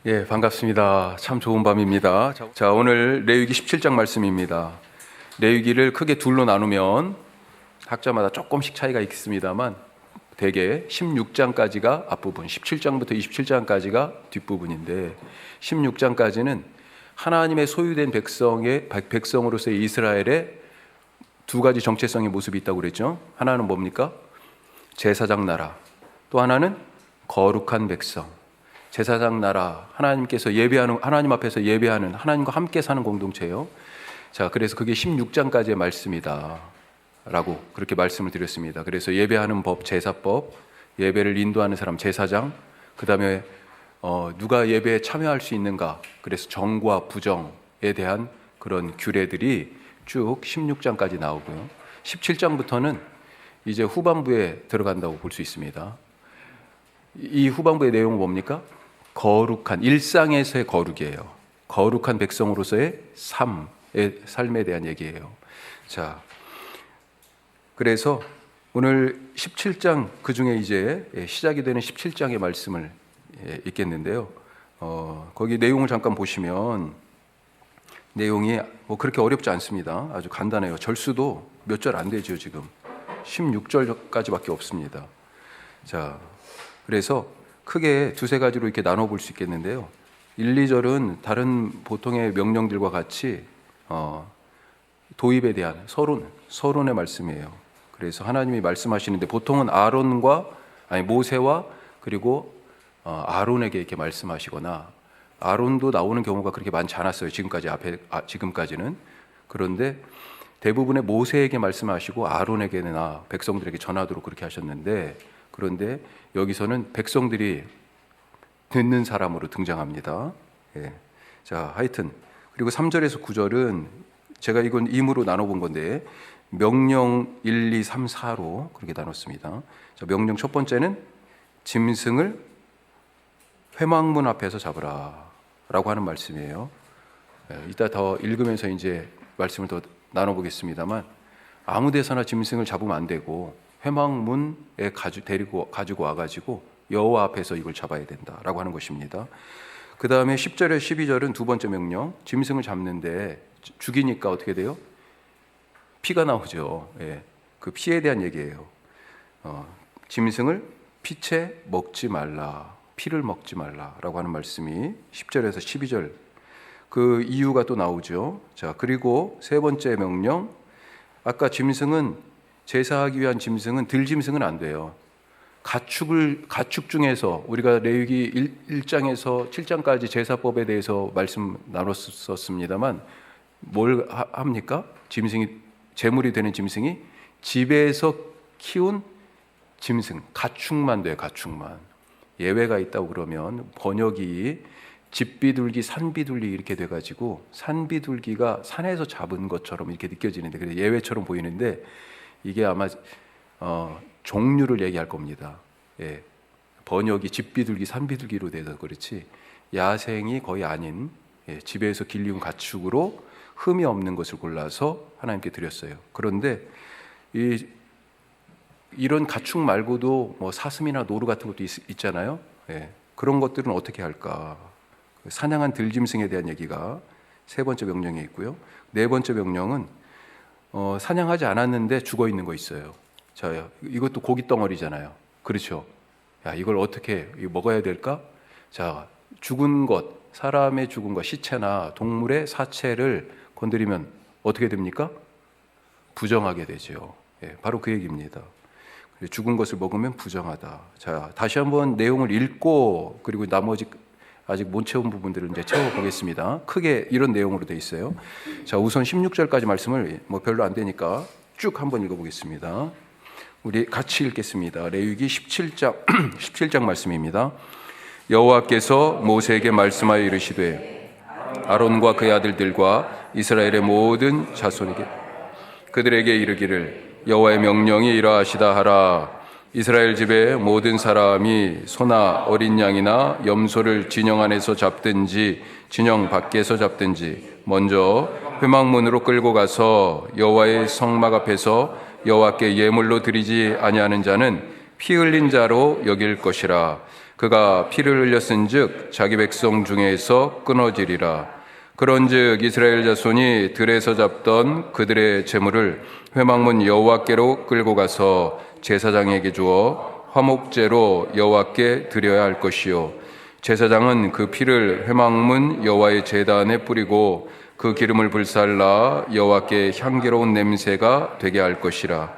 예, 반갑습니다. 참 좋은 밤입니다. 자, 오늘 레위기 17장 말씀입니다. 레위기를 크게 둘로 나누면 학자마다 조금씩 차이가 있습니다만 대개 16장까지가 앞부분, 17장부터 27장까지가 뒷부분인데 16장까지는 하나님의 소유된 백성으로서의 이스라엘의 두 가지 정체성의 모습이 있다고 그랬죠. 하나는 뭡니까? 제사장 나라, 또 하나는 거룩한 백성. 제사장 나라, 하나님께서 예배하는, 하나님 앞에서 예배하는, 하나님과 함께 사는 공동체예요. 자, 그래서 그게 16장까지의 말씀이다 라고 그렇게 말씀을 드렸습니다. 그래서 예배하는 법, 제사법, 예배를 인도하는 사람, 제사장, 그 다음에 누가 예배에 참여할 수 있는가, 그래서 정과 부정에 대한 그런 규례들이 쭉 16장까지 나오고요. 17장부터는 이제 후반부에 들어간다고 볼 수 있습니다. 이 후반부의 내용은 뭡니까? 거룩한, 일상에서의 거룩이에요. 거룩한 백성으로서의 삶에 대한 얘기예요. 자, 그래서 오늘 17장 그 중에 이제 시작이 되는 17장의 말씀을 읽겠는데요. 거기 내용을 잠깐 보시면 내용이 뭐 그렇게 어렵지 않습니다. 아주 간단해요. 절수도 몇 절 안 되죠. 지금 16절까지밖에 없습니다. 자, 그래서 크게 두세 가지로 이렇게 나눠볼 수 있겠는데요. 1, 2절은 다른 보통의 명령들과 같이 도입에 대한 서론의 말씀이에요. 그래서 하나님이 말씀하시는데 보통은 모세와 그리고 아론에게 이렇게 말씀하시거나, 아론도 나오는 경우가 그렇게 많지 않았어요. 지금까지는. 그런데 대부분의 모세에게 말씀하시고 아론에게나 백성들에게 전하도록 그렇게 하셨는데, 그런데 여기서는 백성들이 듣는 사람으로 등장합니다. 예. 자, 하여튼 그리고 3절에서 9절은 제가 이건 임으로 나눠본 건데 명령 1, 2, 3, 4로 그렇게 나눴습니다. 자, 명령 첫 번째는 짐승을 회막문 앞에서 잡으라 라고 하는 말씀이에요. 예, 이따 더 읽으면서 이제 말씀을 더 나눠보겠습니다만, 아무 데서나 짐승을 잡으면 안 되고 회막문에 가지고 와가지고 여호와 앞에서 이걸 잡아야 된다라고 하는 것입니다. 그 다음에 10절에 12절은 두 번째 명령, 짐승을 잡는데 죽이니까 어떻게 돼요? 피가 나오죠. 예, 그 피에 대한 얘기예요. 짐승을 피채 먹지 말라, 피를 먹지 말라라고 하는 말씀이 10절에서 12절, 그 이유가 또 나오죠. 자, 그리고 세 번째 명령, 아까 짐승은, 제사하기 위한 짐승은 들짐승은 안 돼요. 가축 중에서 우리가 레위기 1장에서 7장까지 제사법에 대해서 말씀 나눴었습니다만, 뭘 합니까? 짐승이, 제물이 되는 짐승이 집에서 키운 짐승, 가축만 돼요. 가축만. 예외가 있다고 그러면 번역이 집비둘기, 산비둘기 이렇게 돼가지고 산비둘기가 산에서 잡은 것처럼 이렇게 느껴지는데, 그래서 예외처럼 보이는데 이게 아마 종류를 얘기할 겁니다. 예, 번역이 집비둘기, 산비둘기로 돼서 그렇지 야생이 거의 아닌, 집에서 길리운 가축으로 흠이 없는 것을 골라서 하나님께 드렸어요. 그런데 이런 가축 말고도 뭐 사슴이나 노루 같은 것도 있잖아요. 예, 그런 것들은 어떻게 할까? 사냥한 들짐승에 대한 얘기가 세 번째 명령에 있고요. 네 번째 명령은 사냥하지 않았는데 죽어 있는 거 있어요. 자, 이것도 고기 덩어리잖아요. 그렇죠? 야, 이걸 어떻게 먹어야 될까? 자, 죽은 것, 사람의 죽은 것, 시체나 동물의 사체를 건드리면 어떻게 됩니까? 부정하게 되죠. 예, 바로 그 얘기입니다. 죽은 것을 먹으면 부정하다. 자, 다시 한번 내용을 읽고 그리고 나머지 아직 못 채운 부분들을 이제 채워보겠습니다. 크게 이런 내용으로 되어 있어요. 자, 우선 16절까지 말씀을 뭐 별로 안 되니까 쭉 한번 읽어보겠습니다. 우리 같이 읽겠습니다. 레위기 17장 말씀입니다. 여호와께서 모세에게 말씀하여 이르시되 아론과 그의 아들들과 이스라엘의 모든 자손에게 그들에게 이르기를 여호와의 명령이 이러하시다 하라. 이스라엘 집의 모든 사람이 소나 어린 양이나 염소를 진영 안에서 잡든지 진영 밖에서 잡든지 먼저 회막문으로 끌고 가서 여호와의 성막 앞에서 여호와께 예물로 드리지 아니하는 자는 피 흘린 자로 여길 것이라. 그가 피를 흘렸은즉 자기 백성 중에서 끊어지리라. 그런즉 이스라엘 자손이 들에서 잡던 그들의 재물을 회막문 여호와께로 끌고 가서 제사장에게 주어 화목제로 여호와께 드려야 할 것이요, 제사장은 그 피를 회막문 여호와의 제단에 뿌리고 그 기름을 불살라 여호와께 향기로운 냄새가 되게 할 것이라.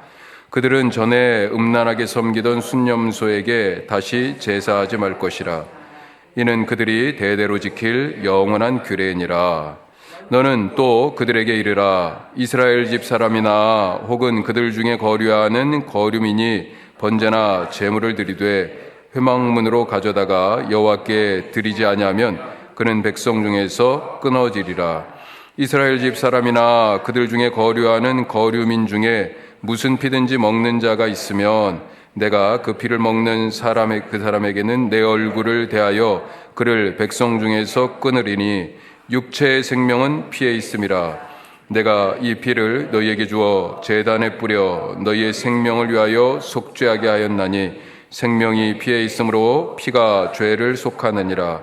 그들은 전에 음란하게 섬기던 순념소에게 다시 제사하지 말 것이라. 이는 그들이 대대로 지킬 영원한 규례니라. 너는 또 그들에게 이르라. 이스라엘 집 사람이나 혹은 그들 중에 거류하는 거류민이 번제나 제물을 드리되 회막문으로 가져다가 여호와께 드리지 아니하면 그는 백성 중에서 끊어지리라. 이스라엘 집 사람이나 그들 중에 거류하는 거류민 중에 무슨 피든지 먹는 자가 있으면 내가 그 피를 먹는 그 사람에게는 내 얼굴을 대하여 그를 백성 중에서 끊으리니 육체의 생명은 피에 있음이라. 내가 이 피를 너희에게 주어 제단에 뿌려 너희의 생명을 위하여 속죄하게 하였나니 생명이 피에 있으므로 피가 죄를 속하느니라.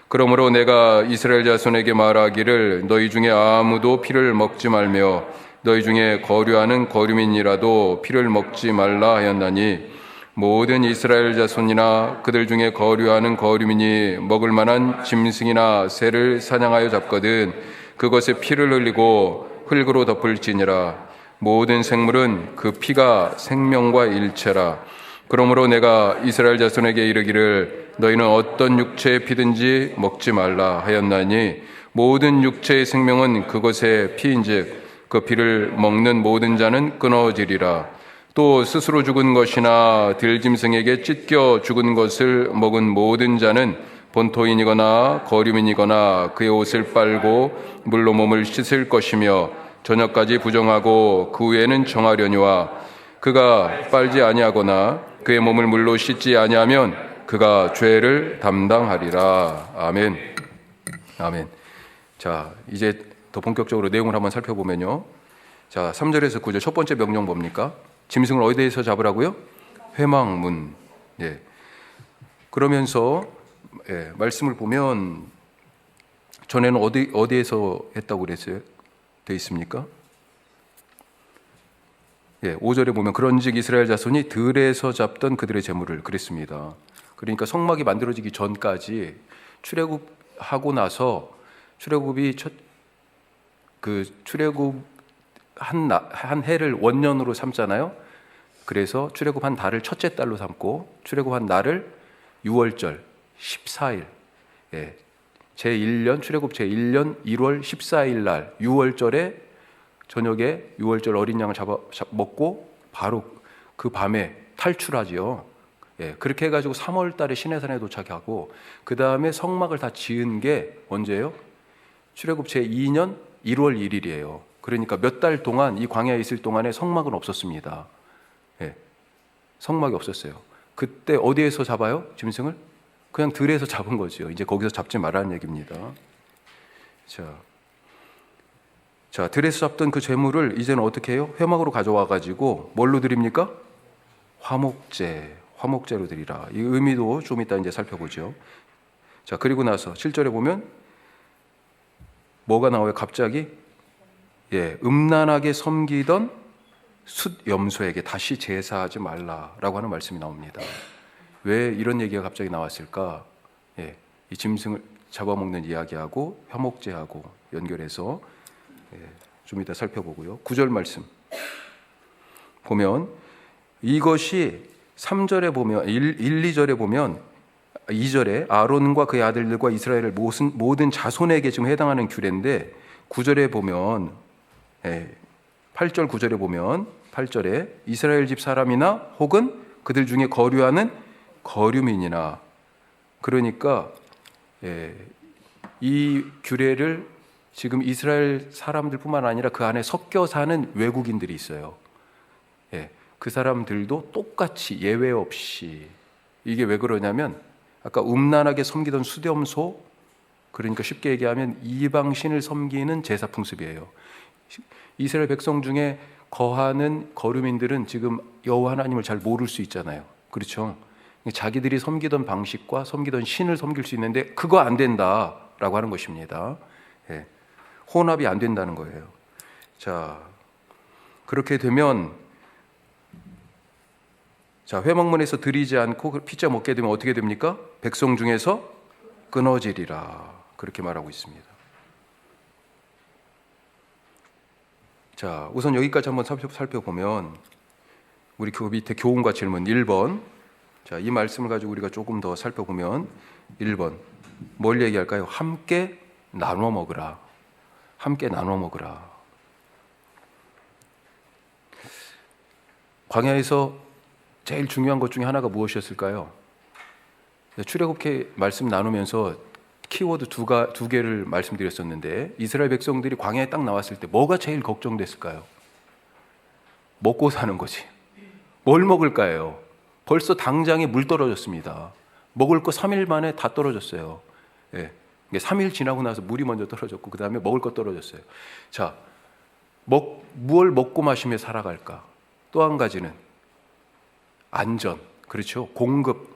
그러므로 내가 이스라엘 자손에게 말하기를 너희 중에 아무도 피를 먹지 말며 너희 중에 거류하는 거류민이라도 피를 먹지 말라 하였나니, 모든 이스라엘 자손이나 그들 중에 거류하는 거류민이 먹을 만한 짐승이나 새를 사냥하여 잡거든 그것에 피를 흘리고 흙으로 덮을지니라. 모든 생물은 그 피가 생명과 일체라. 그러므로 내가 이스라엘 자손에게 이르기를 너희는 어떤 육체의 피든지 먹지 말라 하였나니, 모든 육체의 생명은 그것의 피인즉 그 피를 먹는 모든 자는 끊어지리라. 또 스스로 죽은 것이나 들짐승에게 찢겨 죽은 것을 먹은 모든 자는 본토인이거나 거류민이거나 그의 옷을 빨고 물로 몸을 씻을 것이며 저녁까지 부정하고 그 후에는 정하려니와, 그가 빨지 아니하거나 그의 몸을 물로 씻지 아니하면 그가 죄를 담당하리라. 아멘. 아멘. 자, 이제 더 본격적으로 내용을 한번 살펴보면요. 자, 3절에서 9절 첫 번째 명령 뭡니까? 짐승을 어디에서 잡으라고요? 회막문. 예. 그러면서 말씀을 보면 전에는 어디에서 했다고 그랬어요? 돼 있습니까? 5절에 보면 그런즉 이스라엘 자손이 들에서 잡던 그들의 재물을 그랬습니다. 그러니까 성막이 만들어지기 전까지 출애굽하고 나서 출애굽이 출애굽 한 해를 원년으로 삼잖아요. 그래서 출애굽한 달을 첫째 달로 삼고 출애굽한 날을 6월절 14일, 제1년 출애굽 제1년 1월 14일 날 6월절에 저녁에 6월절 어린 양을 먹고 바로 그 밤에 탈출하지요. 그렇게 해가지고 3월 달에 시내산에 도착하고 그 다음에 성막을 다 지은 게 언제예요? 출애굽 제2년 1월 1일이에요. 그러니까 몇 달 동안 이 광야에 있을 동안에 성막은 없었습니다. 성막이 없었어요. 그때 어디에서 잡아요? 짐승을? 그냥 들에서 잡은 거죠. 이제 거기서 잡지 말라는 얘기입니다. 자, 들에서 잡던 그 재물을 이제는 어떻게 해요? 회막으로 가져와 가지고 뭘로 드립니까? 화목제로 드리라. 이 의미도 좀 이따 이제 살펴보죠. 자, 그리고 나서 7절에 보면 뭐가 나와요? 갑자기 음란하게 섬기던 숫염소에게 다시 제사하지 말라라고 하는 말씀이 나옵니다. 왜 이런 얘기가 갑자기 나왔을까? 이 짐승을 잡아먹는 이야기하고 화목제하고 연결해서 좀 이따 살펴보고요. 9절 말씀 보면 이것이 3절에 보면 1, 2절에 보면 2절에 아론과 그의 아들들과 이스라엘을 모든 자손에게 지금 해당하는 규례인데 9절에 보면 8절 9절에 보면 8절에 이스라엘 집 사람이나 혹은 그들 중에 거류하는 거류민이나, 그러니까 이 규례를 지금 이스라엘 사람들뿐만 아니라 그 안에 섞여 사는 외국인들이 있어요. 그 사람들도 똑같이 예외 없이, 이게 왜 그러냐면 아까 음란하게 섬기던 숫염소, 그러니까 쉽게 얘기하면 이방신을 섬기는 제사 풍습이에요. 이스라엘 백성 중에 거하는 거류민들은 지금 여호와 하나님을 잘 모를 수 있잖아요. 그렇죠? 자기들이 섬기던 방식과 섬기던 신을 섬길 수 있는데 그거 안 된다라고 하는 것입니다. 예. 혼합이 안 된다는 거예요. 자, 그렇게 되면 회막문에서 드리지 않고 피자 먹게 되면 어떻게 됩니까? 백성 중에서 끊어지리라. 그렇게 말하고 있습니다. 자, 우선 여기까지 한번 살펴보면 우리 그 밑에 교훈과 질문 1번. 자, 이 말씀을 가지고 우리가 조금 더 살펴보면 1번. 뭘 얘기할까요? 함께 나눠 먹으라. 함께 나눠 먹으라. 광야에서 제일 중요한 것 중에 하나가 무엇이었을까요? 출애굽기 말씀 나누면서 키워드 두 개를 말씀드렸었는데 이스라엘 백성들이 광야에 딱 나왔을 때 뭐가 제일 걱정됐을까요? 먹고 사는 거지. 뭘 먹을까요? 벌써 당장에 물 떨어졌습니다. 먹을 거 3일 만에 다 떨어졌어요. 예. 3일 지나고 나서 물이 먼저 떨어졌고 그 다음에 먹을 거 떨어졌어요. 자, 무엇을 먹고 마시며 살아갈까? 또 한 가지는 안전, 그렇죠? 공급,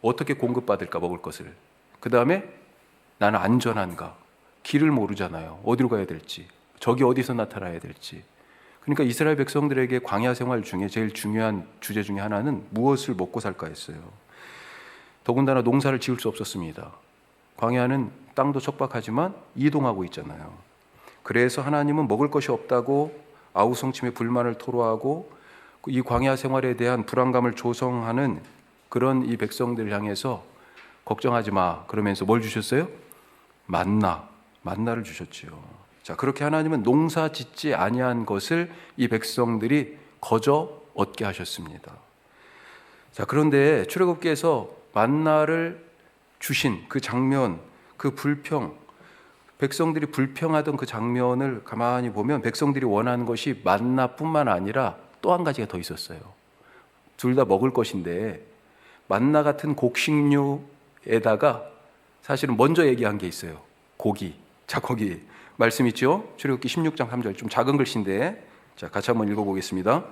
어떻게 공급받을까 먹을 것을. 그 다음에 나는 안전한가? 길을 모르잖아요. 어디로 가야 될지, 적이 어디서 나타나야 될지. 그러니까 이스라엘 백성들에게 광야 생활 중에 제일 중요한 주제 중에 하나는 무엇을 먹고 살까 했어요. 더군다나 농사를 지을 수 없었습니다. 광야는 땅도 척박하지만 이동하고 있잖아요. 그래서 하나님은 먹을 것이 없다고 아우성침에 불만을 토로하고 이 광야 생활에 대한 불안감을 조성하는 그런 이 백성들을 향해서 걱정하지 마 그러면서 뭘 주셨어요? 만나를 주셨지요. 자, 그렇게 하나님은 농사 짓지 아니한 것을 이 백성들이 거저 얻게 하셨습니다. 자, 그런데 출애굽기에서 만나를 주신 그 장면, 그 백성들이 불평하던 그 장면을 가만히 보면 백성들이 원하는 것이 만나뿐만 아니라 또 한 가지가 더 있었어요. 둘 다 먹을 것인데 만나 같은 곡식류에다가 사실은 먼저 얘기한 게 있어요. 고기. 자, 거기 말씀 있죠? 출애굽기 16장 3절, 좀 작은 글씨인데 자, 같이 한번 읽어보겠습니다.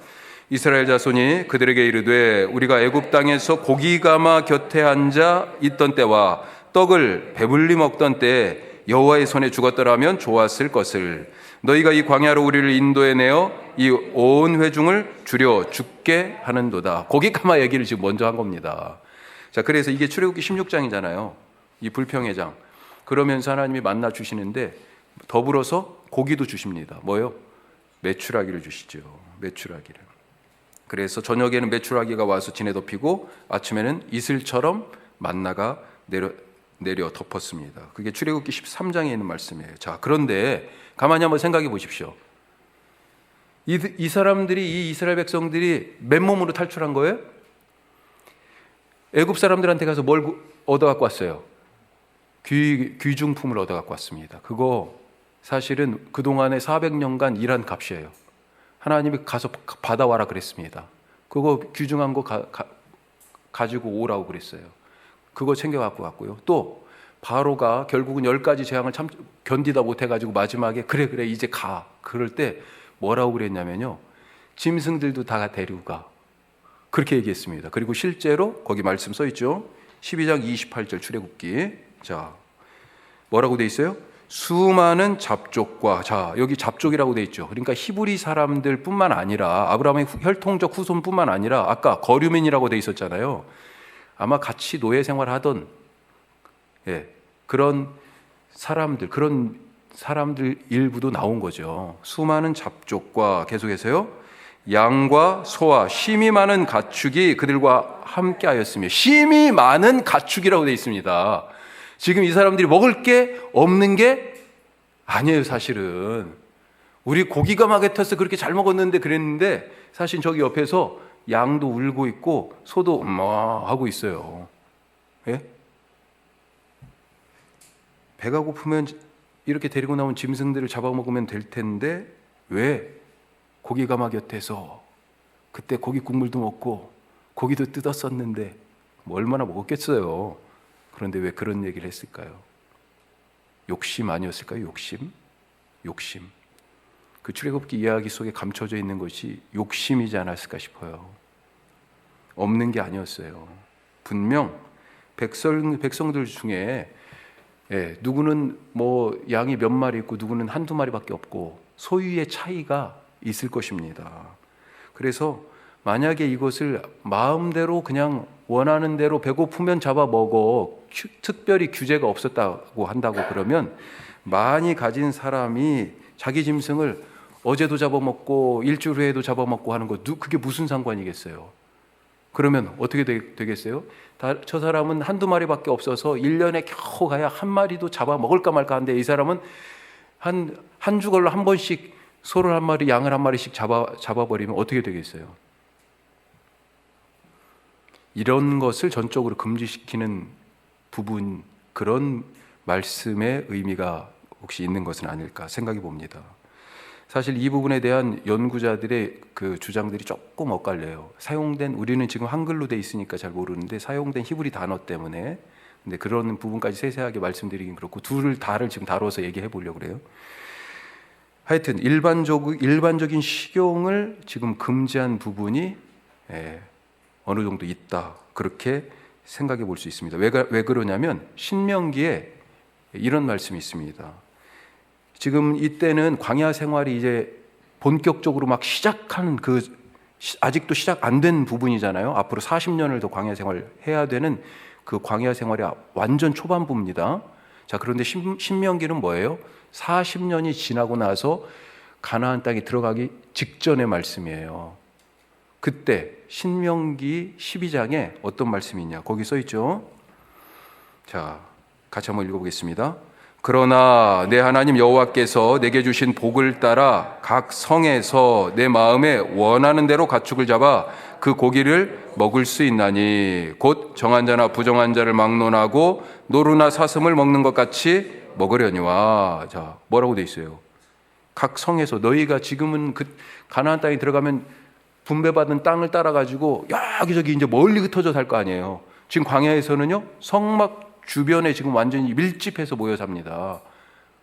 이스라엘 자손이 그들에게 이르되 우리가 애굽 땅에서 고기가마 곁에 앉아 있던 때와 떡을 배불리 먹던 때에 여호와의 손에 죽었더라면 좋았을 것을. 너희가 이 광야로 우리를 인도해내어 이 온 회중을 줄여 죽게 하는도다. 고기가마 얘기를 지금 먼저 한 겁니다. 자, 그래서 이게 출애굽기 16장이잖아요. 이 불평의 장. 그러면서 하나님이 만나 주시는데 더불어서 고기도 주십니다. 뭐요? 메추라기를 주시죠. 메추라기를. 그래서 저녁에는 메추라기가 와서 진에 덮이고 아침에는 이슬처럼 만나가 내려 덮었습니다. 그게 출애굽기 13장에 있는 말씀이에요. 자, 그런데 가만히 한번 생각해 보십시오. 이 사람들이, 이 이스라엘 백성들이 맨몸으로 탈출한 거예요? 애굽 사람들한테 가서 뭘 얻어갖고 왔어요? 귀중품을 얻어갖고 왔습니다. 그거 사실은 그동안에 400년간 일한 값이에요. 하나님이 가서 받아와라 그랬습니다. 그거 귀중한 거 가지고 오라고 그랬어요. 그거 챙겨갖고 왔고요. 또 바로가 결국은 10가지 재앙을 참 견디다 못해가지고 마지막에 그래 이제 가. 그럴 때 뭐라고 그랬냐면요, 짐승들도 다 데리고 가. 그렇게 얘기했습니다. 그리고 실제로 거기 말씀 써있죠. 12장 28절 출애굽기. 자, 뭐라고 돼 있어요? 수많은 잡족과, 자, 여기 잡족이라고 돼 있죠. 그러니까 히브리 사람들 뿐만 아니라 아브라함의 혈통적 후손뿐만 아니라 아까 거류민이라고 돼 있었잖아요. 아마 같이 노예 생활하던 그런 사람들 일부도 나온 거죠. 수많은 잡족과, 계속해서요, 양과 소와 심이 많은 가축이 그들과 함께 하였으며. 심이 많은 가축이라고 되어 있습니다. 지금 이 사람들이 먹을 게 없는 게 아니에요. 사실은 우리 고기가 막 같아서 그렇게 잘 먹었는데 그랬는데 사실 저기 옆에서 양도 울고 있고 소도 하고 있어요. 예? 배가 고프면 이렇게 데리고 나온 짐승들을 잡아먹으면 될 텐데 왜 고기가마 곁에서 그때 고기 국물도 먹고 고기도 뜯었었는데 뭐 얼마나 먹었겠어요. 그런데 왜 그런 얘기를 했을까요? 욕심 아니었을까요? 욕심. 그 출애굽기 이야기 속에 감춰져 있는 것이 욕심이지 않았을까 싶어요. 없는 게 아니었어요. 분명 백성들 중에 누구는 뭐 양이 몇 마리 있고 누구는 한두 마리밖에 없고 소유의 차이가 있을 것입니다. 그래서 만약에 이것을 마음대로 그냥 원하는 대로 배고프면 잡아먹어 특별히 규제가 없었다고 한다고 그러면 많이 가진 사람이 자기 짐승을 어제도 잡아먹고 일주일 후에도 잡아먹고 하는 거 그게 무슨 상관이겠어요? 그러면 어떻게 되겠어요? 저 사람은 한두 마리밖에 없어서 1년에 겨우 가야 한 마리도 잡아먹을까 말까 하는데 이 사람은 한 주걸로 한 번씩 소를 한 마리, 양을 한 마리씩 잡아버리면 어떻게 되겠어요? 이런 것을 전적으로 금지시키는 부분, 그런 말씀의 의미가 혹시 있는 것은 아닐까 생각해 봅니다. 사실 이 부분에 대한 연구자들의 그 주장들이 조금 엇갈려요. 우리는 지금 한글로 돼 있으니까 잘 모르는데 사용된 히브리 단어 때문에, 근데 그런 부분까지 세세하게 말씀드리긴 그렇고 둘을 다를 지금 다뤄서 얘기해 보려고 그래요. 하여튼 일반적인 식용을 지금 금지한 부분이 어느 정도 있다, 그렇게 생각해 볼 수 있습니다. 왜 그러냐면 신명기에 이런 말씀이 있습니다. 지금 이때는 광야 생활이 이제 본격적으로 막 시작하는 아직도 시작 안 된 부분이잖아요. 앞으로 40년을 더 광야 생활 해야 되는 그 광야 생활이 완전 초반부입니다. 자, 그런데 신명기는 뭐예요? 40년이 지나고 나서 가나안 땅에 들어가기 직전의 말씀이에요. 그때 신명기 12장에 어떤 말씀이 있냐? 거기 써 있죠. 자, 같이 한번 읽어보겠습니다. 그러나 내 하나님 여호와께서 내게 주신 복을 따라 각 성에서 내 마음에 원하는 대로 가축을 잡아 그 고기를 먹을 수 있나니 곧 정한 자나 부정한 자를 막론하고 노루나 사슴을 먹는 것 같이 먹으려니와. 자, 뭐라고 돼 있어요? 각 성에서 너희가 지금은 그 가나안 땅에 들어가면 분배받은 땅을 따라 가지고 여기저기 이제 멀리 흩어져 살 거 아니에요. 지금 광야에서는요 성막 주변에 지금 완전히 밀집해서 모여 삽니다.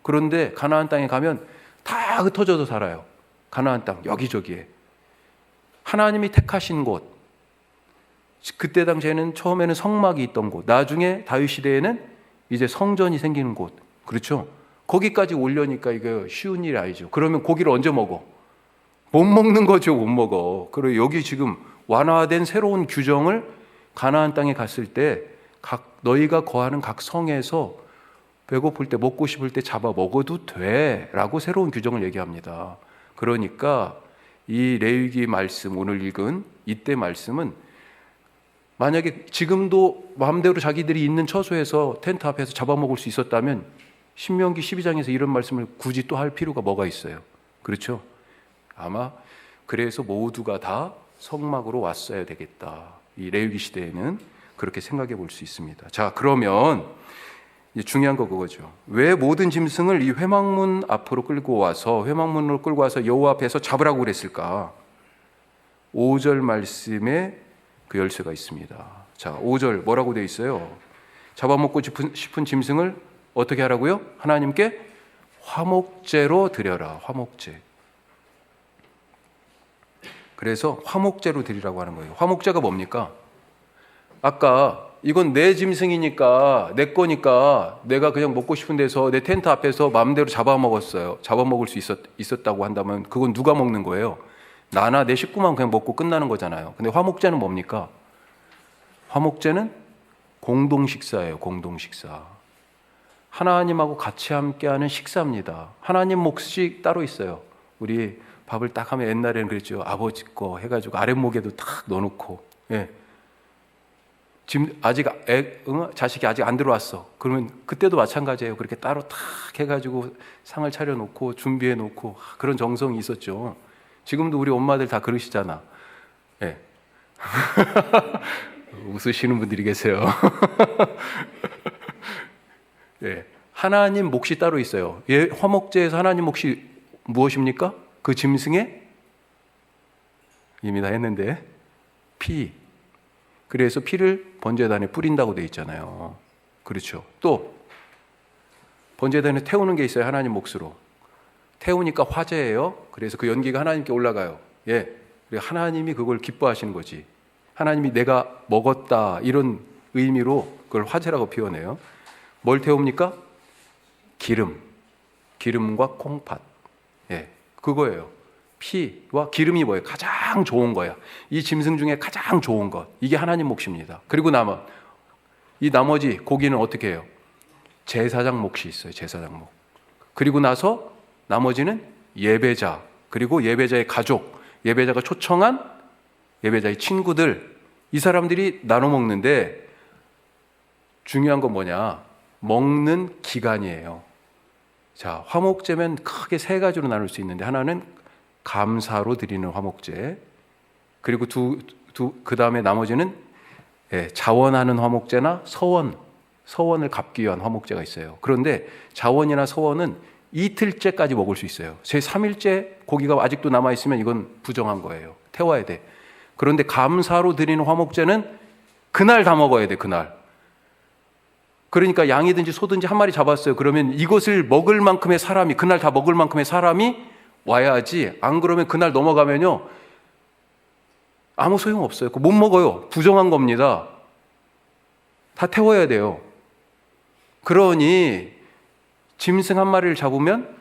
그런데 가나안 땅에 가면 다 흩어져서 살아요. 가나안 땅 여기저기에. 하나님이 택하신 곳, 그때 당시에는 처음에는 성막이 있던 곳, 나중에 다윗 시대에는 이제 성전이 생기는 곳, 그렇죠? 거기까지 오려니까 이거 쉬운 일이 아니죠. 그러면 고기를 언제 먹어? 못 먹는 거죠. 못 먹어. 그리고 여기 지금 완화된 새로운 규정을 가나안 땅에 갔을 때 너희가 거하는 각 성에서 배고플 때 먹고 싶을 때 잡아 먹어도 돼 라고 새로운 규정을 얘기합니다. 그러니까 이 레위기 말씀, 오늘 읽은 이때 말씀은 만약에 지금도 마음대로 자기들이 있는 처소에서 텐트 앞에서 잡아먹을 수 있었다면 신명기 12장에서 이런 말씀을 굳이 또 할 필요가 뭐가 있어요? 그렇죠? 아마 그래서 모두가 다 성막으로 왔어야 되겠다. 이 레위기 시대에는 그렇게 생각해 볼 수 있습니다. 자, 그러면 중요한 거 그거죠. 왜 모든 짐승을 이 회막문 앞으로 끌고 와서 여호와 앞에서 잡으라고 그랬을까? 5절 말씀에 그 열쇠가 있습니다. 자, 5절 뭐라고 되어 있어요? 잡아먹고 싶은 짐승을 어떻게 하라고요? 하나님께 화목제로 드려라. 화목제. 그래서 화목제로 드리라고 하는 거예요. 화목제가 뭡니까? 아까 이건 내 짐승이니까 내 거니까 내가 그냥 먹고 싶은 데서 내 텐트 앞에서 마음대로 잡아먹었어요. 잡아먹을 수 있었다고 한다면 그건 누가 먹는 거예요? 나나 내 식구만 그냥 먹고 끝나는 거잖아요. 근데 화목제는 뭡니까? 화목제는 공동식사예요. 공동식사. 하나님하고 같이 함께하는 식사입니다. 하나님 몫이 따로 있어요. 우리 밥을 딱 하면 옛날에는 그랬죠. 아버지 거 해가지고 아랫목에도 딱 넣어놓고, 예. 지금 아직 자식이 아직 안 들어왔어. 그러면 그때도 마찬가지예요. 그렇게 따로 탁 해가지고 상을 차려놓고 준비해놓고 그런 정성이 있었죠. 지금도 우리 엄마들 다 그러시잖아. 예. 웃으시는 분들이 계세요. 예. 하나님 몫이 따로 있어요. 예, 화목제에서 하나님 몫이 무엇입니까? 그 짐승의 이미 다 했는데 피. 그래서 피를 번제단에 뿌린다고 돼 있잖아요. 그렇죠. 또 번제단에 태우는 게 있어요. 하나님 몫으로. 태우니까 화제예요. 그래서 그 연기가 하나님께 올라가요. 예. 하나님이 그걸 기뻐하시는 거지. 하나님이 내가 먹었다 이런 의미로 그걸 화제라고 표현해요. 뭘 태웁니까? 기름과 콩팥. 예, 그거예요. 피와 기름이 뭐예요? 가장 좋은 거야. 이 짐승 중에 가장 좋은 것. 이게 하나님 몫입니다. 그리고 이 나머지 고기는 어떻게 해요? 제사장 몫이 있어요. 제사장 몫. 그리고 나서 나머지는 예배자, 그리고 예배자의 가족, 예배자가 초청한 예배자의 친구들, 이 사람들이 나눠 먹는데 중요한 건 뭐냐? 먹는 기간이에요. 자, 화목제면 크게 세 가지로 나눌 수 있는데 하나는 감사로 드리는 화목제, 그리고 그 다음에 나머지는 자원하는 화목제나 서원을 갚기 위한 화목제가 있어요. 그런데 자원이나 서원은 이틀째까지 먹을 수 있어요. 제 3일째 고기가 아직도 남아있으면 이건 부정한 거예요. 태워야 돼. 그런데 감사로 드리는 화목제는 그날 다 먹어야 돼, 그날. 그러니까 양이든지 소든지 한 마리 잡았어요. 그러면 이것을 먹을 만큼의 사람이, 그날 다 먹을 만큼의 사람이 와야지. 안 그러면 그날 넘어가면요, 아무 소용 없어요. 못 먹어요. 부정한 겁니다. 다 태워야 돼요. 그러니 짐승 한 마리를 잡으면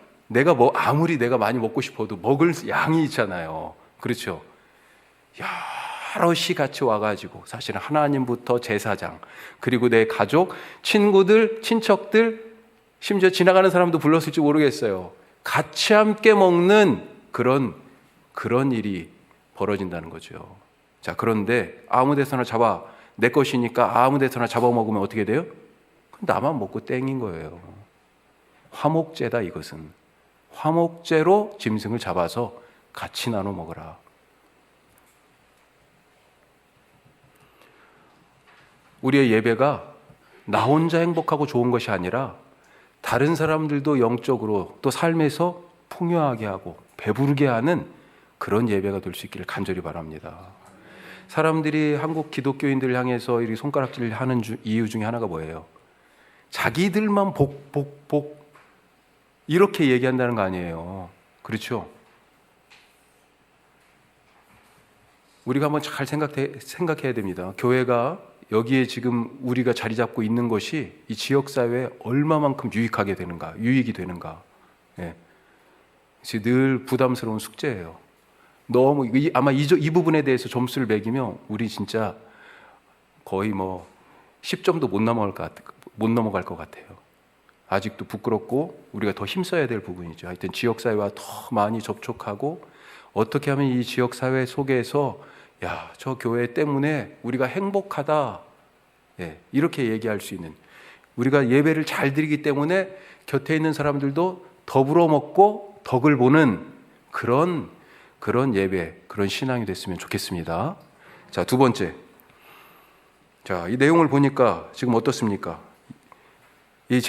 아무리 내가 많이 먹고 싶어도 먹을 양이 있잖아요. 그렇죠? 여럿이 같이 와가지고 사실은 하나님부터 제사장, 그리고 내 가족, 친구들, 친척들, 심지어 지나가는 사람도 불렀을지 모르겠어요. 같이 함께 먹는 그런 일이 벌어진다는 거죠. 자, 그런데 아무 데서나 내 것이니까 아무 데서나 잡아먹으면 어떻게 돼요? 나만 먹고 땡인 거예요. 화목제다, 이것은. 화목제로 짐승을 잡아서 같이 나눠 먹어라. 우리의 예배가 나 혼자 행복하고 좋은 것이 아니라 다른 사람들도 영적으로 또 삶에서 풍요하게 하고 배부르게 하는 그런 예배가 될 수 있기를 간절히 바랍니다. 사람들이 한국 기독교인들을 향해서 이렇게 손가락질을 하는 이유 중에 하나가 뭐예요? 자기들만 복 이렇게 얘기한다는 거 아니에요. 그렇죠? 우리가 한번 잘 생각해야 됩니다. 교회가 여기에 지금 우리가 자리 잡고 있는 것이 이 지역사회에 얼마만큼 유익이 되는가. 예. 늘 부담스러운 숙제예요. 너무, 아마 이 부분에 대해서 점수를 매기면 우리 진짜 거의 10점도 못 넘어갈 것 같아요. 아직도 부끄럽고 우리가 더 힘써야 될 부분이죠. 하여튼 지역사회와 더 많이 접촉하고 어떻게 하면 이 지역사회 속에서 저 교회 때문에 우리가 행복하다, 이렇게 얘기할 수 있는, 우리가 예배를 잘 드리기 때문에 곁에 있는 사람들도 더불어 먹고 덕을 보는 그런 예배, 그런 신앙이 됐으면 좋겠습니다. 자, 두 번째. 자, 이 내용을 보니까 지금 어떻습니까? 이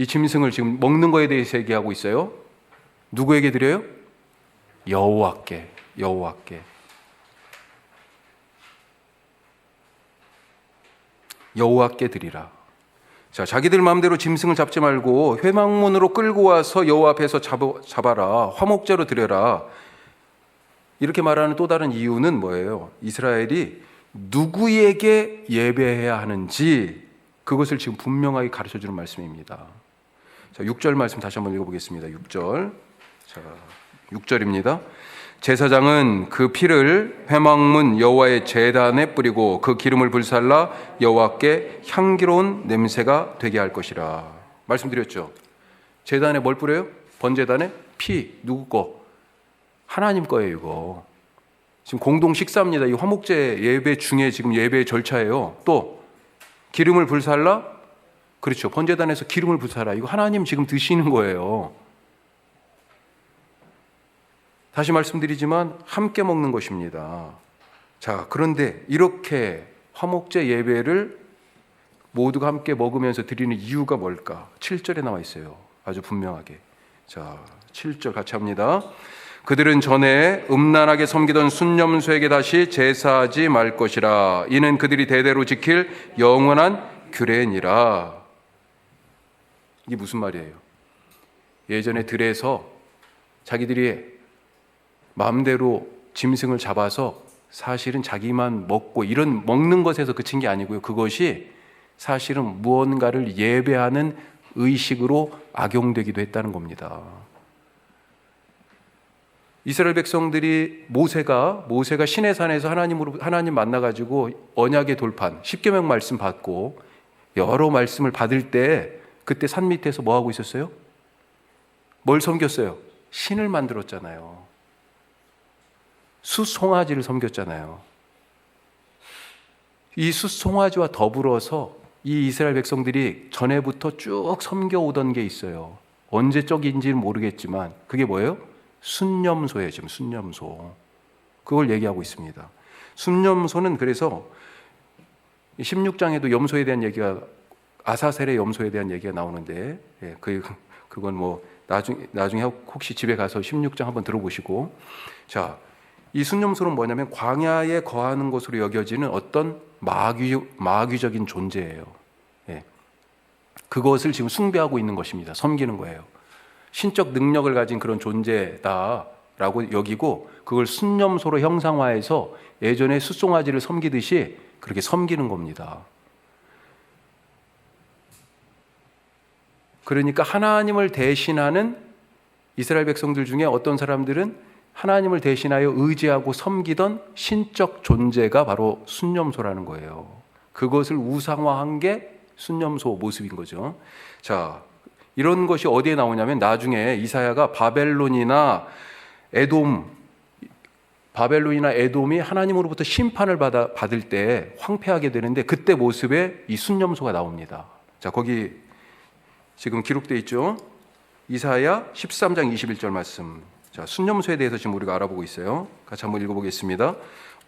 짐승을 지금 먹는 거에 대해서 얘기하고 있어요. 누구에게 드려요? 여호와께. 여호와께 드리라. 자, 자기들 마음대로 짐승을 잡지 말고 회막문으로 끌고 와서 여호와 앞에서 잡아라. 화목제로 드려라. 이렇게 말하는 또 다른 이유는 뭐예요? 이스라엘이 누구에게 예배해야 하는지 그것을 지금 분명하게 가르쳐주는 말씀입니다. 자, 6절 말씀 다시 한번 읽어보겠습니다. 6절. 자, 6절입니다. 제사장은 그 피를 회막문 여호와의 제단에 뿌리고 그 기름을 불살라 여호와께 향기로운 냄새가 되게 할 것이라. 말씀드렸죠. 제단에 뭘 뿌려요? 번제단에 피. 누구 거? 하나님 거예요. 이거 지금 공동 식사입니다. 이 화목제 예배 중에 지금 예배 절차예요. 또 기름을 불살라. 그렇죠. 번제단에서 기름을 불살라. 이거 하나님 지금 드시는 거예요. 다시 말씀드리지만 함께 먹는 것입니다. 자, 그런데 이렇게 화목제 예배를 모두가 함께 먹으면서 드리는 이유가 뭘까? 7절에 나와 있어요. 아주 분명하게. 자, 7절 같이 합니다. 그들은 전에 음란하게 섬기던 순념수에게 다시 제사하지 말 것이라. 이는 그들이 대대로 지킬 영원한 규례니라. 이게 무슨 말이에요? 예전에 들에서 자기들이 마음대로 짐승을 잡아서 사실은 자기만 먹고 이런 먹는 것에서 그친 게 아니고요. 그것이 사실은 무언가를 예배하는 의식으로 악용되기도 했다는 겁니다. 이스라엘 백성들이 모세가 시내산에서 하나님 만나가지고 언약의 돌판, 십계명 말씀 받고 여러 말씀을 받을 때 그때 산 밑에서 뭐 하고 있었어요? 뭘 섬겼어요? 신을 만들었잖아요. 숫송아지를 섬겼잖아요. 이 숫송아지와 더불어서 이 이스라엘 백성들이 전에부터 쭉 섬겨오던 게 있어요. 언제적인지는 모르겠지만 그게 뭐예요? 순념소예요. 지금 순념소. 그걸 얘기하고 있습니다. 순념소는 그래서 16장에도 염소에 대한 얘기가, 아사셀의 염소에 대한 얘기가 나오는데, 그건 뭐 나중에 혹시 집에 가서 16장 한번 들어보시고, 자, 이 순념소는 뭐냐면 광야에 거하는 것으로 여겨지는 어떤 마귀적인 존재예요. 그것을 지금 숭배하고 있는 것입니다. 섬기는 거예요. 신적 능력을 가진 그런 존재다라고 여기고 그걸 순념소로 형상화해서 예전에 숫송아지를 섬기듯이 그렇게 섬기는 겁니다. 그러니까 하나님을 대신하는 이스라엘 백성들 중에 어떤 사람들은 하나님을 대신하여 의지하고 섬기던 신적 존재가 바로 순념소라는 거예요. 그것을 우상화한 게 순념소 모습인 거죠. 자, 이런 것이 어디에 나오냐면 나중에 이사야가 바벨론이나 에돔이 하나님으로부터 심판을 받을 때 황폐하게 되는데 그때 모습에 이 순념소가 나옵니다. 자, 거기 지금 기록되어 있죠. 이사야 13장 21절 말씀. 자, 순념소에 대해서 지금 우리가 알아보고 있어요. 같이 한번 읽어보겠습니다.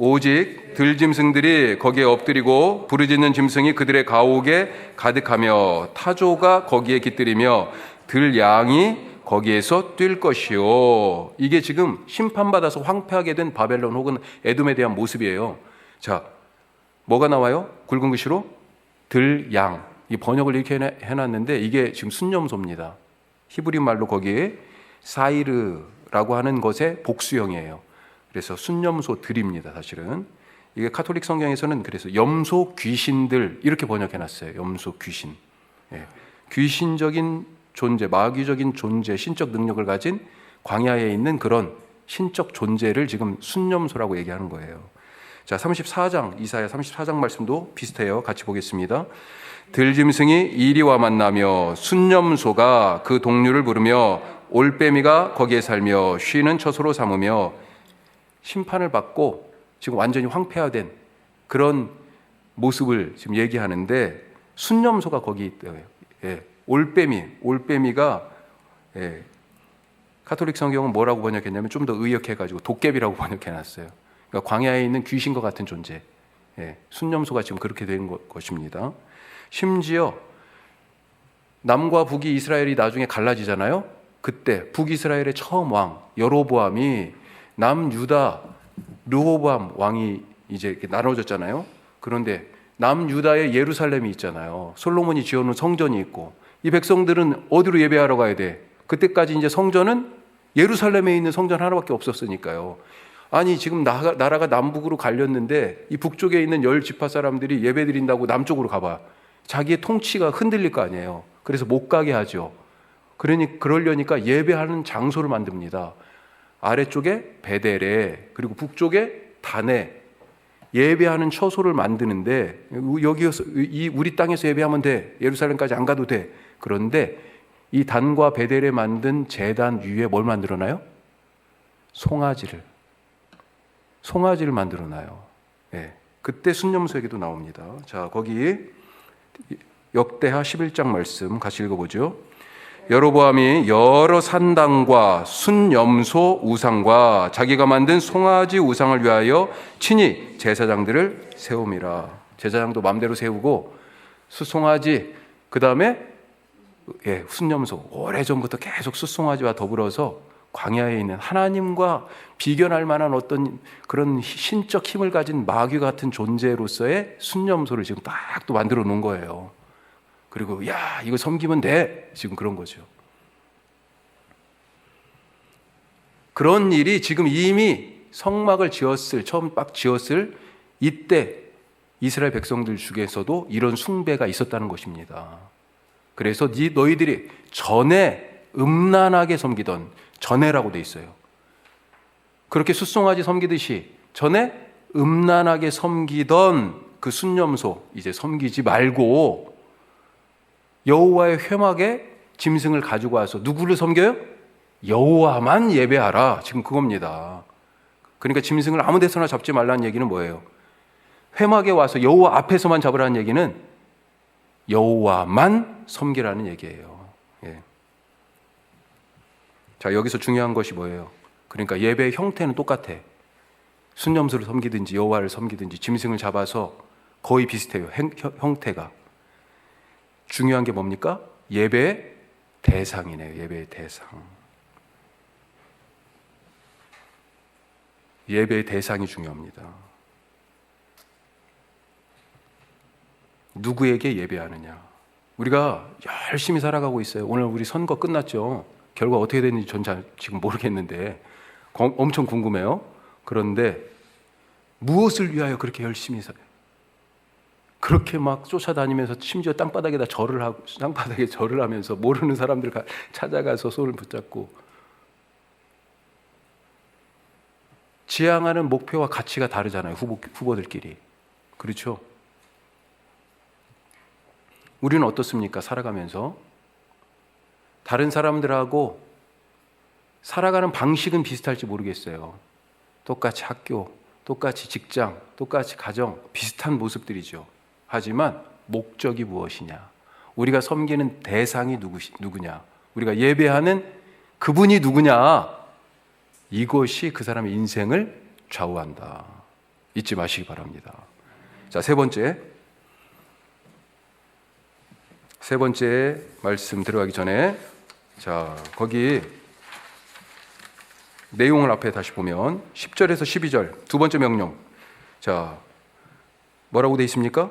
오직 들짐승들이 거기에 엎드리고 부르짖는 짐승이 그들의 가옥에 가득하며 타조가 거기에 깃들이며 들양이 거기에서 뛸 것이요. 이게 지금 심판받아서 황폐하게 된 바벨론 혹은 에돔에 대한 모습이에요. 자, 뭐가 나와요? 굵은 글씨로 들양. 이 번역을 이렇게 해놨는데 이게 지금 순념소입니다. 히브리 말로 거기에 사이르라고 하는 것의 복수형이에요. 그래서 순념소들입니다. 사실은 이게 카톨릭 성경에서는 그래서 염소 귀신들 이렇게 번역해놨어요. 염소 귀신. 귀신적인 존재, 마귀적인 존재, 신적 능력을 가진 광야에 있는 그런 신적 존재를 지금 순념소라고 얘기하는 거예요. 자, 34장, 이사야 34장 말씀도 비슷해요. 같이 보겠습니다. 들짐승이 이리와 만나며 순념소가 그 동류를 부르며 올빼미가 거기에 살며 쉬는 처소로 삼으며. 심판을 받고 지금 완전히 황폐화된 그런 모습을 지금 얘기하는데 순념소가 거기 있대요. 올빼미가 카톨릭 성경은 뭐라고 번역했냐면 좀 더 의역해가지고 도깨비라고 번역해놨어요. 그러니까 광야에 있는 귀신과 같은 존재. 순념소가 지금 그렇게 된 것입니다. 심지어 남과 북이 이스라엘이 나중에 갈라지잖아요. 그때 북이스라엘의 처음 왕 여로보암이 남유다 르호보암 왕이 이제 이렇게 나눠졌잖아요. 그런데 남유다에 예루살렘이 있잖아요. 솔로몬이 지어놓은 성전이 있고 이 백성들은 어디로 예배하러 가야 돼? 그때까지 이제 성전은 예루살렘에 있는 성전 하나밖에 없었으니까요. 아니 지금 나라가 남북으로 갈렸는데 이 북쪽에 있는 10지파 사람들이 예배 드린다고 남쪽으로 가봐. 자기의 통치가 흔들릴 거 아니에요. 그래서 못 가게 하죠. 그러려니까 예배하는 장소를 만듭니다. 아래쪽에 베델에 그리고 북쪽에 단에 예배하는 처소를 만드는데 여기서 우리 땅에서 예배하면 돼. 예루살렘까지 안 가도 돼. 그런데 이 단과 베델에 만든 제단 위에 뭘 만들어놔요? 송아지를 만들어놔요. 그때 순념소에게도 나옵니다. 자, 거기 역대하 11장 말씀 같이 읽어보죠. 여로보암이 여러 산당과 순염소 우상과 자기가 만든 송아지 우상을 위하여 친히 제사장들을 세움이라. 제사장도 마음대로 세우고 숫송아지 그 다음에 순염소 오래전부터 계속 숫송아지와 더불어서 광야에 있는 하나님과 비견할 만한 어떤 그런 신적 힘을 가진 마귀 같은 존재로서의 순념소를 지금 딱 또 만들어 놓은 거예요. 그리고 야 이거 섬기면 돼 지금 그런 거죠. 그런 일이 지금 이미 성막을 처음 막 지었을 이때 이스라엘 백성들 중에서도 이런 숭배가 있었다는 것입니다. 그래서 너희들이 전에 음란하게 섬기던, 전에라고 돼 있어요. 그렇게 숫송아지 섬기듯이 전에 음란하게 섬기던 그 순념소 이제 섬기지 말고 여호와의 회막에 짐승을 가지고 와서 누구를 섬겨요? 여호와만 예배하라. 지금 그겁니다. 그러니까 짐승을 아무 데서나 잡지 말라는 얘기는 뭐예요? 회막에 와서 여호와 앞에서만 잡으라는 얘기는 여호와만 섬기라는 얘기예요. 예. 자, 여기서 중요한 것이 뭐예요? 그러니까 예배의 형태는 똑같아. 순념소를 섬기든지 여호와를 섬기든지 짐승을 잡아서 거의 비슷해요. 형태가. 중요한 게 뭡니까? 예배의 대상이네요. 예배의 대상. 예배의 대상이 중요합니다. 누구에게 예배하느냐. 우리가 열심히 살아가고 있어요. 오늘 우리 선거 끝났죠. 결과 어떻게 됐는지 전 지금 모르겠는데 엄청 궁금해요. 그런데 무엇을 위하여 그렇게 열심히 살아요? 그렇게 막 쫓아다니면서 심지어 땅바닥에 절을 하면서 모르는 사람들 찾아가서 손을 붙잡고 지향하는 목표와 가치가 다르잖아요. 후보들끼리. 그렇죠? 우리는 어떻습니까? 살아가면서 다른 사람들하고 살아가는 방식은 비슷할지 모르겠어요. 똑같이 학교, 똑같이 직장, 똑같이 가정, 비슷한 모습들이죠. 하지만 목적이 무엇이냐? 우리가 섬기는 대상이 누구냐? 우리가 예배하는 그분이 누구냐? 이것이 그 사람의 인생을 좌우한다. 잊지 마시기 바랍니다. 자, 세 번째 말씀 들어가기 전에 자, 거기 내용을 앞에 다시 보면 10절에서 12절 두 번째 명령. 자, 뭐라고 되어 있습니까?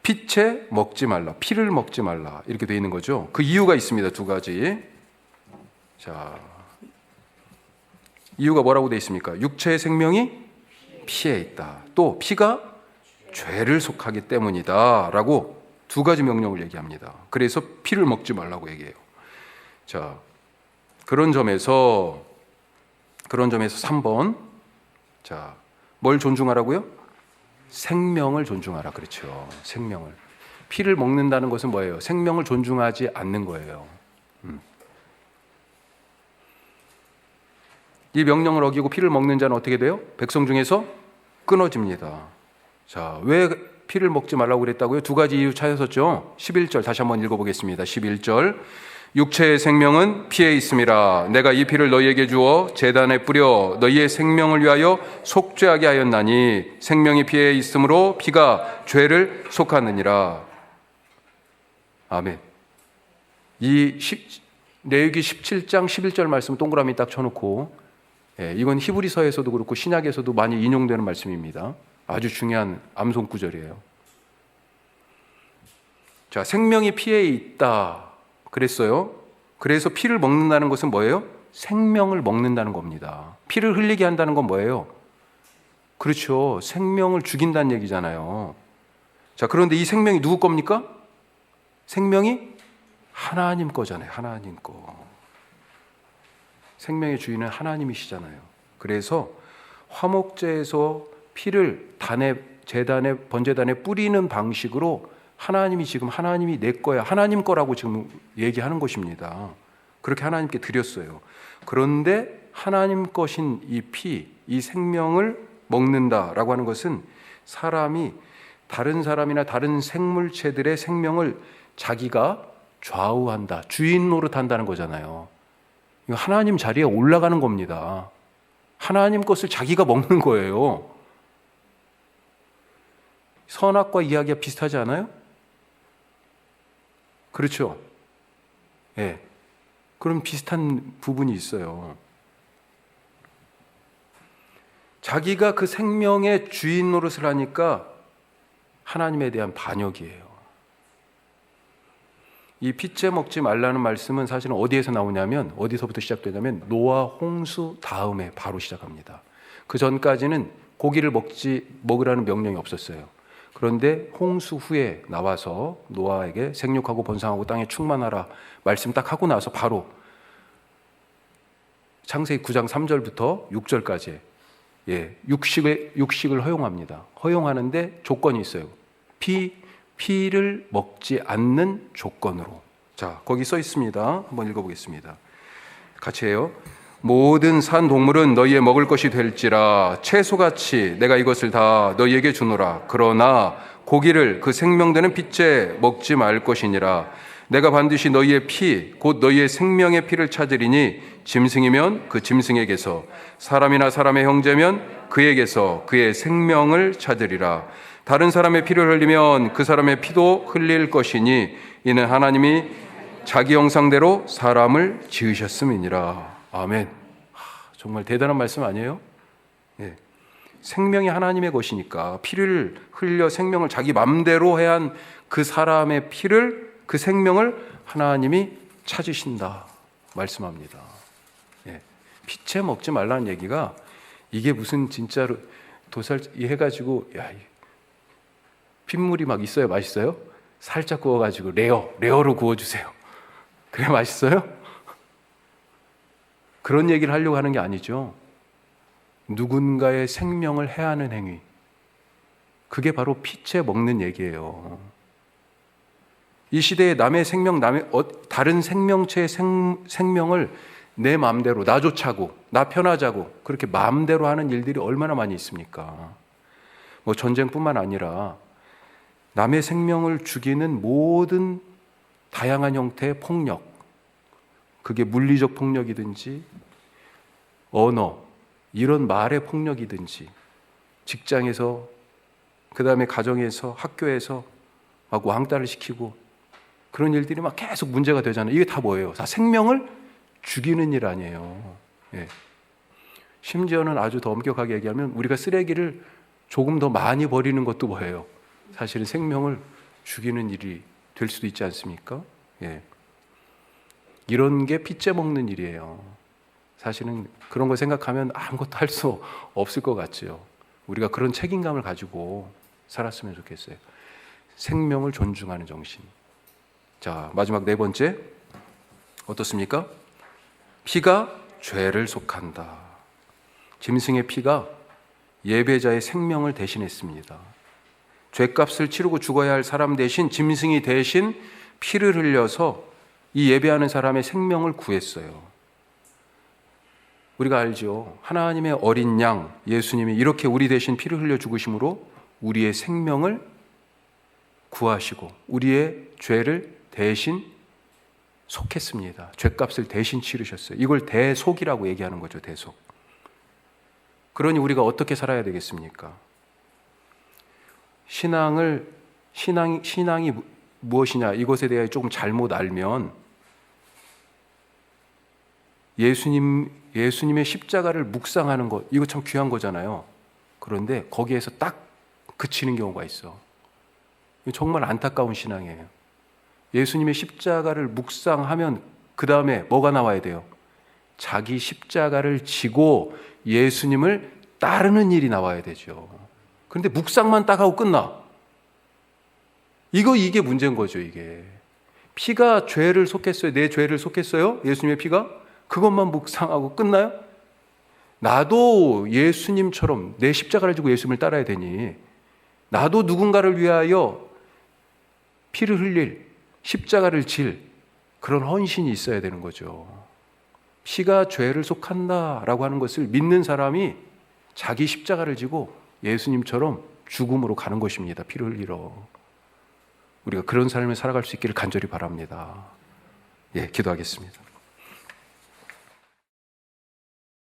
피채 먹지 말라, 피를 먹지 말라 이렇게 되어 있는 거죠. 그 이유가 있습니다. 두 가지. 자, 이유가 뭐라고 되어 있습니까? 육체의 생명이 피에 있다. 또 피가 죄를 속하기 때문이다 라고 두 가지 명령을 얘기합니다. 그래서 피를 먹지 말라고 얘기해요. 자, 그런 점에서 3번. 자, 뭘 존중하라고요? 생명을 존중하라. 그렇죠. 생명을. 피를 먹는다는 것은 뭐예요? 생명을 존중하지 않는 거예요. 이 명령을 어기고 피를 먹는 자는 어떻게 돼요? 백성 중에서 끊어집니다. 자, 왜 피를 먹지 말라고 그랬다고요? 두 가지 이유 찾으셨죠? 11절 다시 한번 읽어보겠습니다. 11절 육체의 생명은 피에 있음이라. 내가 이 피를 너희에게 주어 제단에 뿌려 너희의 생명을 위하여 속죄하게 하였나니 생명이 피에 있으므로 피가 죄를 속하느니라. 아멘. 이 레위기 17장 11절 말씀 동그라미 딱 쳐놓고, 이건 히브리서에서도 그렇고 신약에서도 많이 인용되는 말씀입니다. 아주 중요한 암송 구절이에요. 자, 생명이 피에 있다 그랬어요. 그래서 피를 먹는다는 것은 뭐예요? 생명을 먹는다는 겁니다. 피를 흘리게 한다는 건 뭐예요? 그렇죠. 생명을 죽인다는 얘기잖아요. 자, 그런데 이 생명이 누구 겁니까? 생명이 하나님 거잖아요. 하나님 거. 생명의 주인은 하나님이시잖아요. 그래서 화목제에서 피를 제단에 번제단에 뿌리는 방식으로 하나님이 내 거야, 하나님 거라고 지금 얘기하는 것입니다. 그렇게 하나님께 드렸어요. 그런데 하나님 것인 이 피, 이 생명을 먹는다라고 하는 것은 사람이 다른 사람이나 다른 생물체들의 생명을 자기가 좌우한다, 주인 노릇한다는 거잖아요. 이거 하나님 자리에 올라가는 겁니다. 하나님 것을 자기가 먹는 거예요. 선악과 이야기가 비슷하지 않아요? 그렇죠? 예. 그럼 비슷한 부분이 있어요. 자기가 그 생명의 주인 노릇을 하니까 하나님에 대한 반역이에요. 이 피채 먹지 말라는 말씀은 사실은 어디에서 나오냐면, 어디서부터 시작되냐면 노아 홍수 다음에 바로 시작합니다. 그 전까지는 고기를 먹으라는 명령이 없었어요. 그런데 홍수 후에 나와서 노아에게 생육하고 번성하고 땅에 충만하라 말씀 딱 하고 나서 바로 창세기 9장 3절부터 6절까지 육식을 허용합니다. 허용하는데 조건이 있어요. 피를 먹지 않는 조건으로. 자, 거기 써 있습니다. 한번 읽어보겠습니다. 같이 해요. 모든 산 동물은 너희의 먹을 것이 될지라 채소같이 내가 이것을 다 너희에게 주노라. 그러나 고기를 그 생명되는 빛에 먹지 말 것이니라. 내가 반드시 너희의 피 곧 너희의 생명의 피를 찾으리니 짐승이면 그 짐승에게서 사람이나 사람의 형제면 그에게서 그의 생명을 찾으리라. 다른 사람의 피를 흘리면 그 사람의 피도 흘릴 것이니 이는 하나님이 자기 형상대로 사람을 지으셨음이니라. 아멘. 정말 대단한 말씀 아니에요? 예. 생명이 하나님의 것이니까 피를 흘려 생명을 자기 맘대로 해야 한 그 사람의 피를, 그 생명을 하나님이 찾으신다 말씀합니다. 예. 피채 먹지 말라는 얘기가 이게 무슨 진짜로 도살 해가지고 핏물이 막 있어야 맛있어요? 살짝 구워가지고 레어로 구워주세요. 그래 맛있어요? 그런 얘기를 하려고 하는 게 아니죠. 누군가의 생명을 해하는 행위, 그게 바로 피채 먹는 얘기예요. 이 시대에 남의 생명, 다른 생명체의 생명을 내 마음대로, 나 좋자고, 나 편하자고 그렇게 마음대로 하는 일들이 얼마나 많이 있습니까? 뭐 전쟁뿐만 아니라 남의 생명을 죽이는 모든 다양한 형태의 폭력, 그게 물리적 폭력이든지 언어, 이런 말의 폭력이든지 직장에서, 그 다음에 가정에서, 학교에서 막 왕따를 시키고 그런 일들이 막 계속 문제가 되잖아요. 이게 다 뭐예요? 다 생명을 죽이는 일 아니에요. 예. 심지어는 아주 더 엄격하게 얘기하면 우리가 쓰레기를 조금 더 많이 버리는 것도 뭐예요? 사실은 생명을 죽이는 일이 될 수도 있지 않습니까? 예. 이런 게 피째 먹는 일이에요. 사실은 그런 거 생각하면 아무것도 할 수 없을 것 같죠. 우리가 그런 책임감을 가지고 살았으면 좋겠어요. 생명을 존중하는 정신. 자, 마지막 네 번째. 어떻습니까? 피가 죄를 속한다. 짐승의 피가 예배자의 생명을 대신했습니다. 죄값을 치르고 죽어야 할 사람 대신 짐승이 대신 피를 흘려서 이 예배하는 사람의 생명을 구했어요. 우리가 알죠. 하나님의 어린 양 예수님이 이렇게 우리 대신 피를 흘려 죽으심으로 우리의 생명을 구하시고 우리의 죄를 대신 속했습니다. 죄값을 대신 치르셨어요. 이걸 대속이라고 얘기하는 거죠. 대속. 그러니 우리가 어떻게 살아야 되겠습니까? 신앙이 무엇이냐, 이것에 대해 조금 잘못 알면 예수님의 십자가를 묵상하는 것, 이거 참 귀한 거잖아요. 그런데 거기에서 딱 그치는 경우가 있어. 정말 안타까운 신앙이에요. 예수님의 십자가를 묵상하면 그 다음에 뭐가 나와야 돼요? 자기 십자가를 지고 예수님을 따르는 일이 나와야 되죠. 그런데 묵상만 딱 하고 끝나. 이게 문제인 거죠. 이게 피가 죄를 속했어요. 내 죄를 속했어요. 예수님의 피가 그것만 묵상하고 끝나요? 나도 예수님처럼 내 십자가를 지고 예수님을 따라야 되니 나도 누군가를 위하여 피를 흘릴, 십자가를 질 그런 헌신이 있어야 되는 거죠. 피가 죄를 속한다라고 하는 것을 믿는 사람이 자기 십자가를 지고 예수님처럼 죽음으로 가는 것입니다. 피를 흘리러. 우리가 그런 삶을 살아갈 수 있기를 간절히 바랍니다. 예, 기도하겠습니다.